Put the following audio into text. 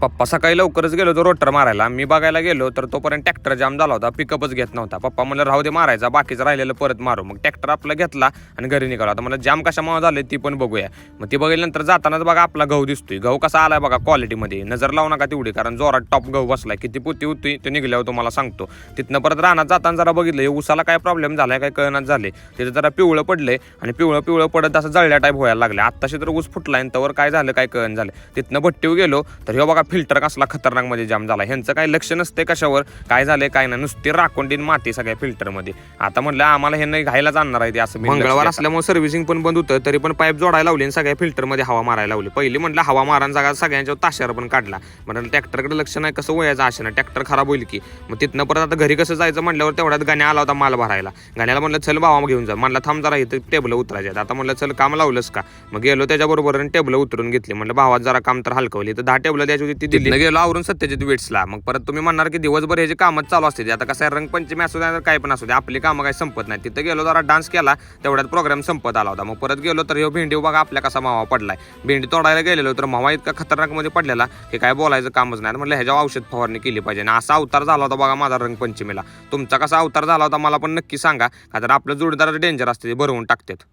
पप्पा सकाळी लवकरच गेलो होतो रोटर मारायला. मी बघायला गेलो तर तोपर्यंत ट्रॅक्टर जाम झाला होता, पिकअपच घेत नव्हता. पप्पा म्हणलं राहू दे मारायचा, बाकीचं राहिलेलं परत मारू. मग ट्रॅक्टर आपला घेतला आणि घरी निघाला. आता मला जाम कशामुळे झाले ती पण बघूया. मग ती बघितल्यानंतर जातानाच बघा आपला गहू दिसतोय. गहू कसा आलाय बघा क्वालिटीमध्ये, नजर लावू नका तेवढी, कारण जोरात टॉप गहू बसलाय. किती पोती होती ते निघल्यावर तुम्हाला सांगतो. तिथनं परत रानात जाताना जरा बघितलं हे उसाला काय प्रॉब्लेम झालाय काय कळनाच झाले. तिथे जरा पिवळं पडलंय आणि पिवळं पडत असं जळल्या टाईप व्हायला लागले. आत्ताशी तर ऊस फुटलाय त्यावर काय झालं काय कळण झालं. तिथनं भट्टीवर गेलो तर हे बघा फिल्टर कसला खतरनाक मध्ये जाम झाला. ह्यांचं काही लक्ष नसते कशावर काय झालंय काय नाही, नुसती राखोंडीन माती सगळ्या फिल्टरमध्ये. आता म्हटलं आम्हाला हे नाही घायला जाणार आहे ते. असं मंगळवार असल्यामुळे सर्व्हिसिंग पण बंद होतं, तरी पण पाईप जोडायला लावली आणि सगळ्या फिल्टरमध्ये हवा मारायला लावली. पहिली म्हटलं हवा मारायला जागा सगळ्यांच्या ताशावर पण काढला. म्हटलं ट्रॅक्टरकडे लक्ष नाही, कसं वयाचं आशेनं ट्रॅक्टर खराब होईल की. मग तिथनं परत आता घरी कसं जायचं म्हटल्यावर तेवढ्यात गाण्या आला होता माल भरायला. गाण्याला म्हटलं चल भावा घेऊन जा. म्हणलं थांब जरा इथं टेबल उतरायचे. आता म्हटलं चल काम लावलंस का. मग गेलो त्याच्याबरोबर टेबल उतरून घेतली. म्हटलं भावात जरा काम तर हलकवली. तर 10 टेबल द्यायची होती ती दिली. गेलो आवरून सत्यजित वेट्सला. मग परत तुम्ही म्हणणार की दिवसभर ह्याची कामच चालू असते. आता कसं रंगपंचमी असू द्या काय पण असू द्या, आपली कामं काही संपत नाही. तिथं गेलो जरा डान्स केला, तेवढ्यात प्रोग्राम संपत आला होता. मग परत गेलो तर ह्यो भेंडी बघा आपल्या कसा मावा पडलाय. भेंडी तोडायला गेलेलो तर मावा इतका खतरनाक मध्ये पडलेला की काय बोलायचं कामच नाही. म्हटलं ह्याच्या औषध फवारणी केली पाहिजे. आणि असा अवतार झाला होता बघा माझा रंगपंचमीला. तुमचा कसा अवतार झाला होता मला पण नक्की सांगा, का तर आपलं जोडीदार डेंजर असते, ते भरवून टाकतात.